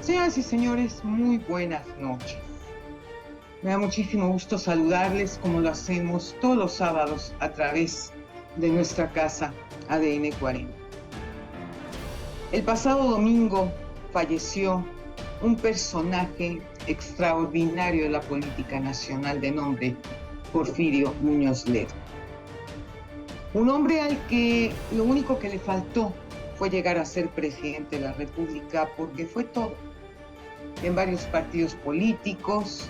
Señoras y señores, muy buenas noches. Me da muchísimo gusto saludarles como lo hacemos todos los sábados a través de nuestra casa ADN 40. El pasado domingo falleció un personaje extraordinario de la política nacional de nombre Porfirio Muñoz Ledo. Un hombre al que lo único que le faltó fue llegar a ser presidente de la República, porque fue todo. En varios partidos políticos,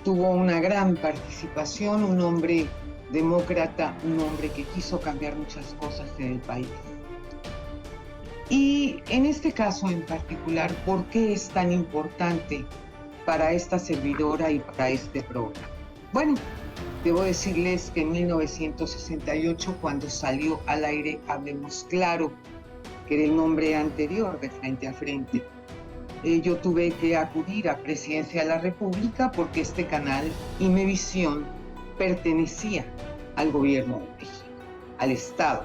tuvo una gran participación, un hombre demócrata, un hombre que quiso cambiar muchas cosas en el país. Y en este caso en particular, ¿por qué es tan importante para esta servidora y para este programa? Bueno, debo decirles que en 1968, cuando salió al aire Hablemos Claro, que era el nombre anterior de Frente a Frente, yo tuve que acudir a Presidencia de la República porque este canal, Imevisión, pertenecía al gobierno de México, al Estado.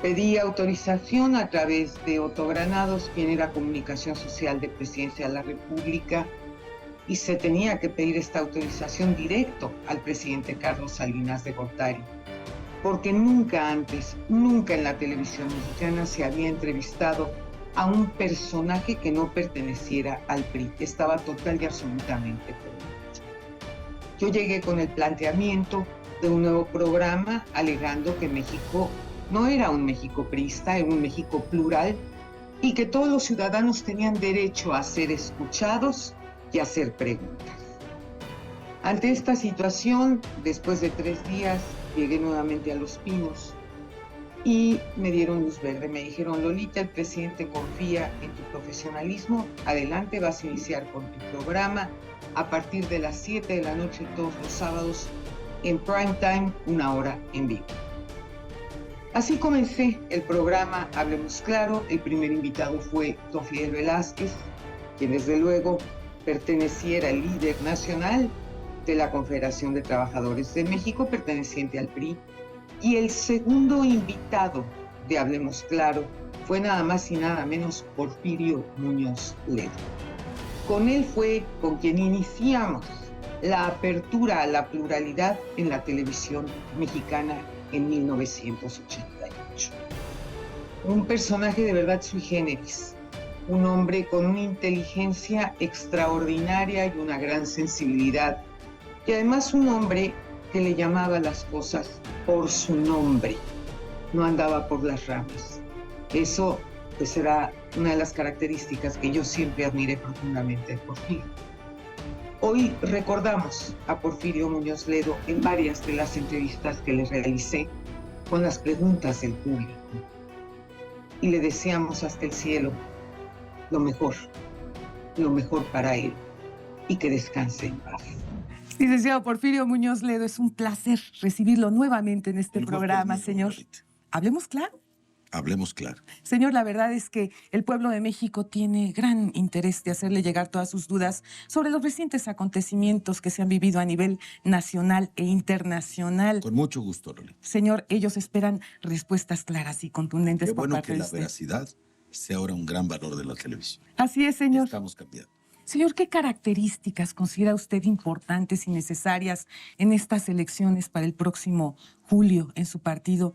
Pedí autorización a través de Otto Granados, quien era Comunicación Social de Presidencia de la República, y se tenía que pedir esta autorización directo al presidente Carlos Salinas de Gortari, porque nunca antes, nunca en la televisión mexicana se había entrevistado a un personaje que no perteneciera al PRI. Estaba total y absolutamente prohibido. Yo llegué con el planteamiento de un nuevo programa alegando que México no era un México priista, era un México plural y que todos los ciudadanos tenían derecho a ser escuchados y a hacer preguntas. Ante esta situación, después de 3 días, llegué nuevamente a Los Pinos y me dieron luz verde. Me dijeron: Lolita, el presidente confía en tu profesionalismo, adelante, vas a iniciar con tu programa a partir de las 7 de la noche todos los sábados en prime time, 1 hora en vivo. Así comencé el programa Hablemos Claro. El primer invitado fue don Fidel Velázquez, quien desde luego perteneciera al líder nacional de la Confederación de Trabajadores de México, perteneciente al PRI. Y el segundo invitado de Hablemos Claro fue nada más y nada menos Porfirio Muñoz Ledo. Con él fue con quien iniciamos la apertura a la pluralidad en la televisión mexicana en 1988. Un personaje de verdad sui generis, un hombre con una inteligencia extraordinaria y una gran sensibilidad, y además un hombre que le llamaba las cosas por su nombre, no andaba por las ramas. Eso pues era una de las características que yo siempre admiré profundamente de Porfirio. Hoy recordamos a Porfirio Muñoz Ledo en varias de las entrevistas que le realicé con las preguntas del público. Y le deseamos hasta el cielo lo mejor para él, y que descanse en paz. Licenciado Porfirio Muñoz Ledo, es un placer recibirlo nuevamente en este programa, señor. Hablemos claro. Hablemos claro. Señor, la verdad es que el pueblo de México tiene gran interés de hacerle llegar todas sus dudas sobre los recientes acontecimientos que se han vivido a nivel nacional e internacional. Con mucho gusto, Lolita. Señor, ellos esperan respuestas claras y contundentes por parte de usted. Qué bueno que la veracidad sea ahora un gran valor de la televisión. Así es, señor. Estamos cambiando. Señor, ¿qué características considera usted importantes y necesarias en estas elecciones para el próximo julio en su partido?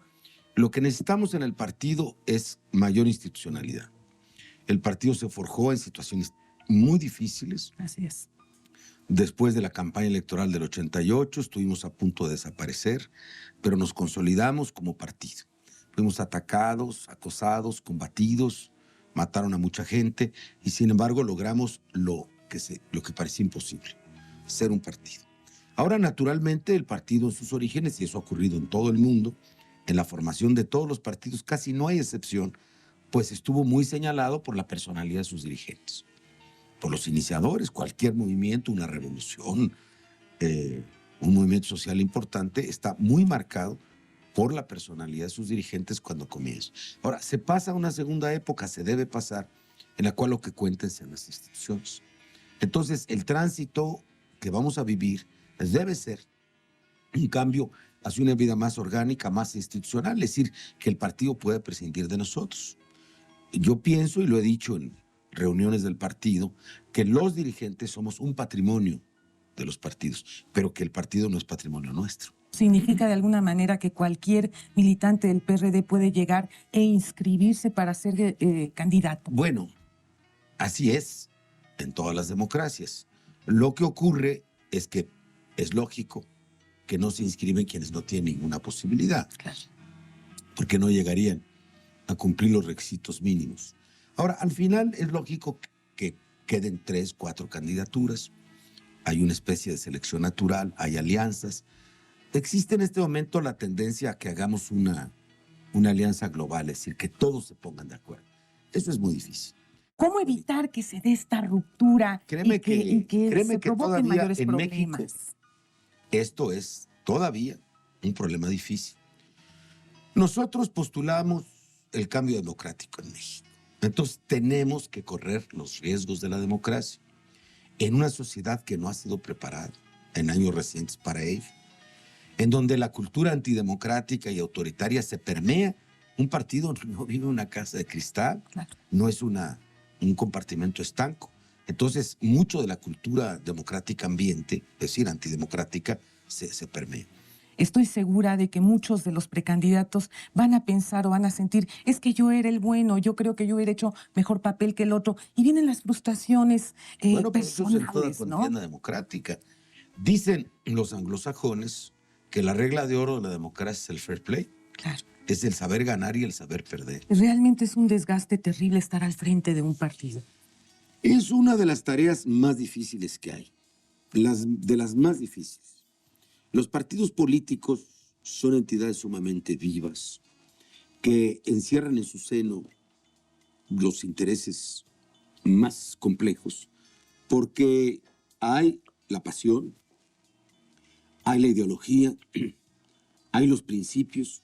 Lo que necesitamos en el partido es mayor institucionalidad. El partido se forjó en situaciones muy difíciles. Así es. Después de la campaña electoral del 88 estuvimos a punto de desaparecer, pero nos consolidamos como partido. Fuimos atacados, acosados, combatidos, mataron a mucha gente y sin embargo logramos lo que parecía imposible, ser un partido. Ahora, naturalmente, el partido en sus orígenes, y eso ha ocurrido en todo el mundo, en la formación de todos los partidos, casi no hay excepción, pues estuvo muy señalado por la personalidad de sus dirigentes, por los iniciadores. Cualquier movimiento, una revolución, un movimiento social importante, está muy marcado por la personalidad de sus dirigentes cuando comienza. Ahora, se pasa a una segunda época, se debe pasar, en la cual lo que cuenten sean las instituciones. Entonces, el tránsito que vamos a vivir debe ser un cambio hacia una vida más orgánica, más institucional, es decir, que el partido pueda prescindir de nosotros. Yo pienso, y lo he dicho en reuniones del partido, que los dirigentes somos un patrimonio de los partidos, pero que el partido no es patrimonio nuestro. ¿Significa de alguna manera que cualquier militante del PRD puede llegar e inscribirse para ser candidato? Bueno, así es en todas las democracias. Lo que ocurre es que es lógico que no se inscriben quienes no tienen ninguna posibilidad, Claro. porque no llegarían a cumplir los requisitos mínimos. Ahora, al final es lógico que queden 3, 4 candidaturas. Hay una especie de selección natural, hay alianzas. Existe en este momento la tendencia a que hagamos una alianza global, es decir, que todos se pongan de acuerdo. Eso es muy difícil. ¿Cómo evitar que se dé esta ruptura Créeme y que créeme se que provoquen todavía mayores en problemas? México esto es todavía un problema difícil. Nosotros postulamos el cambio democrático en México. Entonces tenemos que correr los riesgos de la democracia en una sociedad que no ha sido preparada en años recientes para ello, en donde la cultura antidemocrática y autoritaria se permea. Un partido no vive en una casa de cristal, Claro. no es un compartimento estanco. Entonces, mucho de la cultura democrática ambiente, es decir, antidemocrática, se permea. Estoy segura de que muchos de los precandidatos van a pensar o van a sentir, es que yo era el bueno, yo creo que yo hubiera hecho mejor papel que el otro. Y vienen las frustraciones Bueno, pues eso es en toda personales, ¿no? contienda democrática. Dicen los anglosajones que la regla de oro de la democracia es el fair play. Claro. Es el saber ganar y el saber perder. Realmente es un desgaste terrible estar al frente de un partido. Es una de las tareas más difíciles que hay. De las más difíciles. Los partidos políticos son entidades sumamente vivas que encierran en su seno los intereses más complejos porque hay la pasión, hay la ideología, hay los principios.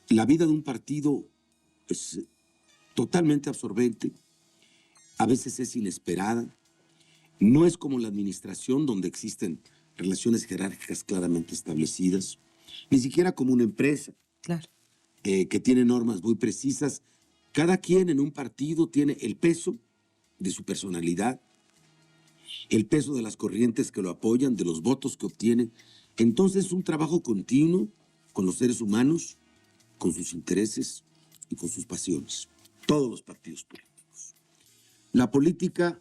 La vida de un partido es totalmente absorbente, a veces es inesperada, no es como la administración donde existen relaciones jerárquicas claramente establecidas, ni siquiera como una empresa Claro. que tiene normas muy precisas. Cada quien en un partido tiene el peso de su personalidad, el peso de las corrientes que lo apoyan, de los votos que obtienen. Entonces es un trabajo continuo con los seres humanos, con sus intereses y con sus pasiones. Todos los partidos políticos. La política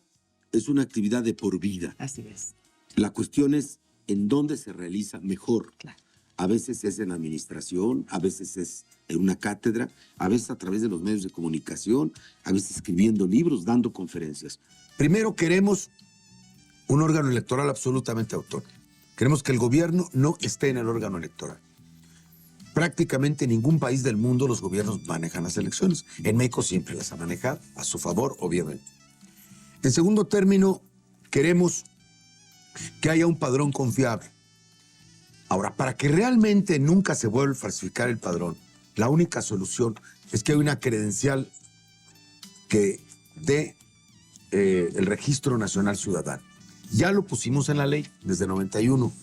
es una actividad de por vida. Así es. La cuestión es en dónde se realiza mejor. Claro. A veces es en la administración, a veces es en una cátedra, a veces a través de los medios de comunicación, a veces escribiendo libros, dando conferencias. Primero queremos un órgano electoral absolutamente autónomo. Queremos que el gobierno no esté en el órgano electoral. Prácticamente en ningún país del mundo los gobiernos manejan las elecciones. En México siempre las ha manejado, a su favor, obviamente. En segundo término, queremos que haya un padrón confiable. Ahora, para que realmente nunca se vuelva a falsificar el padrón, la única solución es que haya una credencial que dé el Registro Nacional Ciudadano. Ya lo pusimos en la ley desde 91,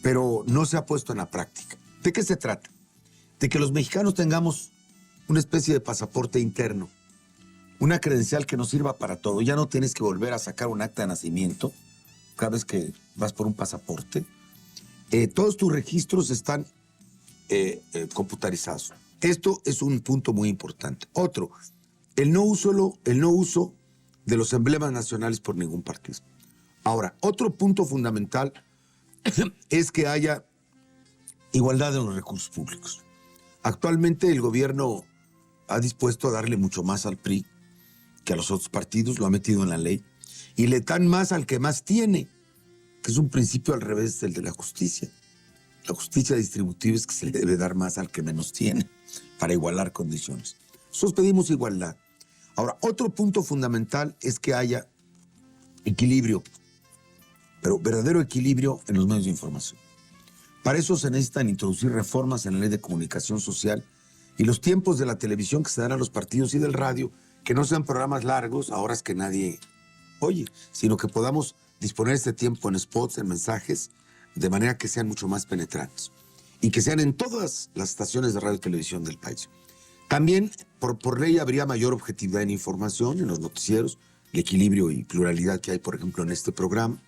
pero no se ha puesto en la práctica. ¿De qué se trata? De que los mexicanos tengamos una especie de pasaporte interno, una credencial que nos sirva para todo. Ya no tienes que volver a sacar un acta de nacimiento cada vez que vas por un pasaporte. Todos tus registros están computarizados. Esto es un punto muy importante. Otro, el no uso de los emblemas nacionales por ningún partido. Ahora, otro punto fundamental es que haya igualdad de los recursos públicos. Actualmente el gobierno ha dispuesto a darle mucho más al PRI que a los otros partidos, lo ha metido en la ley, y le dan más al que más tiene, que es un principio al revés del de la justicia. La justicia distributiva es que se le debe dar más al que menos tiene, para igualar condiciones. Nosotros pedimos igualdad. Ahora, otro punto fundamental es que haya equilibrio, pero verdadero equilibrio en los medios de información. Para eso se necesitan introducir reformas en la ley de comunicación social y los tiempos de la televisión que se dan a los partidos y del radio, que no sean programas largos a horas que nadie oye, sino que podamos disponer este tiempo en spots, en mensajes, de manera que sean mucho más penetrantes y que sean en todas las estaciones de radio y televisión del país. También, por ley, habría mayor objetividad en información, en los noticieros, el equilibrio y pluralidad que hay, por ejemplo, en este programa.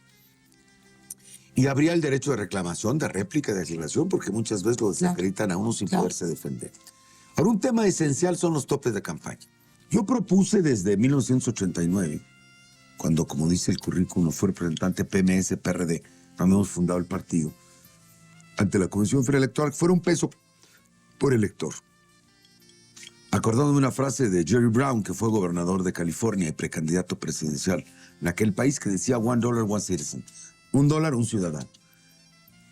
Y habría el derecho de reclamación, de réplica, de declaración, porque muchas veces lo desacreditan a uno sin poderse defender. Ahora, un tema esencial son los topes de campaña. Yo propuse desde 1989, cuando, como dice el currículum, fue representante PMS, PRD, no habíamos fundado el partido, ante la Comisión Federal Electoral, que fuera un peso por elector. Acordándome una frase de Jerry Brown, que fue gobernador de California y precandidato presidencial en aquel país, que decía $1, one citizen. $1, un ciudadano.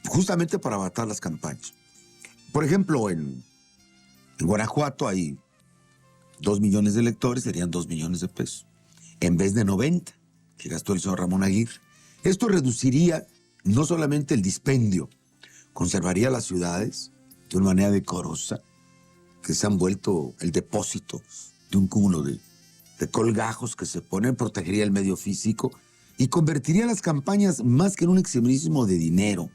Justamente para abatar las campañas. Por ejemplo, en Guanajuato hay 2 millones de electores, serían 2 millones de pesos. En vez de 90, que gastó el señor Ramón Aguirre. Esto reduciría no solamente el dispendio, conservaría las ciudades de una manera decorosa, que se han vuelto el depósito de un cúmulo de colgajos que se ponen, protegería el medio físico y convertiría las campañas, más que en un exhibicionismo de dinero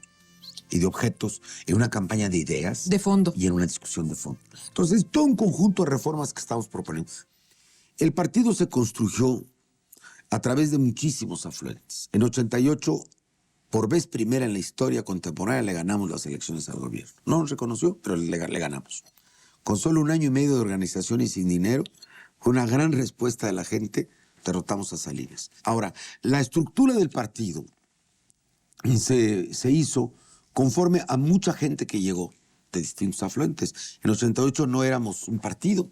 y de objetos, en una campaña de ideas. De fondo. Y en una discusión de fondo. Entonces, todo un conjunto de reformas que estamos proponiendo. El partido se construyó a través de muchísimos afluentes. En 88, por vez primera en la historia contemporánea, le ganamos las elecciones al gobierno. No nos reconoció, pero le ganamos. Con solo 1 año y medio de organización y sin dinero, con una gran respuesta de la gente, derrotamos a Salinas. Ahora, la estructura del partido se hizo conforme a mucha gente que llegó de distintos afluentes. En 88 no éramos un partido,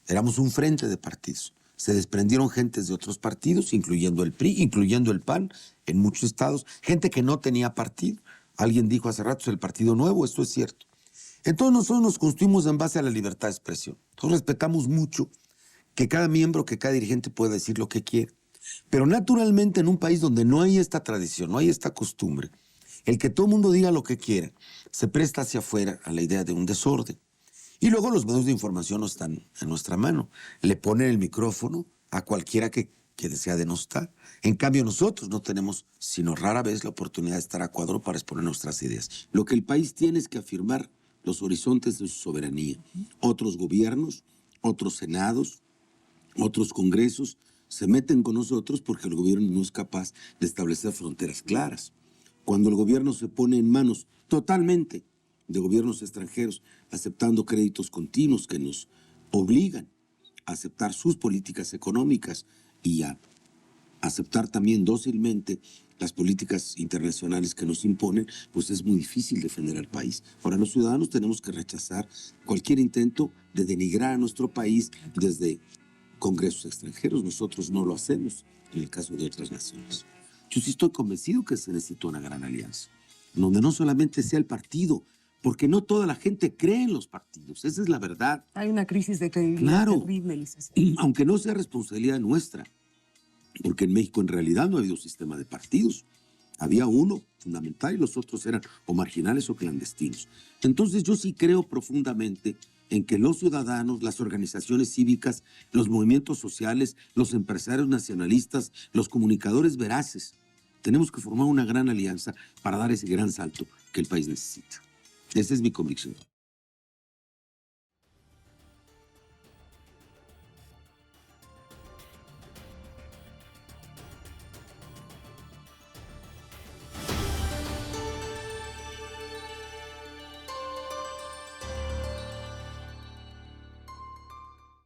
éramos un frente de partidos. Se desprendieron gentes de otros partidos, incluyendo el PRI, incluyendo el PAN, en muchos estados, gente que no tenía partido. Alguien dijo hace rato, es el Partido Nuevo, esto es cierto. Entonces nosotros nos construimos en base a la libertad de expresión. Nosotros respetamos mucho que cada miembro, que cada dirigente pueda decir lo que quiere. Pero naturalmente en un país donde no hay esta tradición, no hay esta costumbre, el que todo el mundo diga lo que quiera, se presta hacia afuera a la idea de un desorden. Y luego los medios de información no están en nuestra mano. Le ponen el micrófono a cualquiera que desea denostar. En cambio nosotros no tenemos, sino rara vez, la oportunidad de estar a cuadro para exponer nuestras ideas. Lo que el país tiene es que afirmar los horizontes de su soberanía. Otros gobiernos, otros senados, otros congresos se meten con nosotros porque el gobierno no es capaz de establecer fronteras claras. Cuando el gobierno se pone en manos totalmente de gobiernos extranjeros, aceptando créditos continuos que nos obligan a aceptar sus políticas económicas y a aceptar también dócilmente las políticas internacionales que nos imponen, pues es muy difícil defender al país. Ahora, los ciudadanos tenemos que rechazar cualquier intento de denigrar a nuestro país desde congresos extranjeros. Nosotros no lo hacemos en el caso de otras naciones. Yo sí estoy convencido que se necesita una gran alianza, donde no solamente sea el partido, porque no toda la gente cree en los partidos, esa es la verdad. Hay una crisis de credibilidad terrible, licenciado. Aunque no sea responsabilidad nuestra, porque en México en realidad no ha habido sistema de partidos. Había uno fundamental y los otros eran o marginales o clandestinos. Entonces yo sí creo profundamente en que los ciudadanos, las organizaciones cívicas, los movimientos sociales, los empresarios nacionalistas, los comunicadores veraces, tenemos que formar una gran alianza para dar ese gran salto que el país necesita. Esa es mi convicción.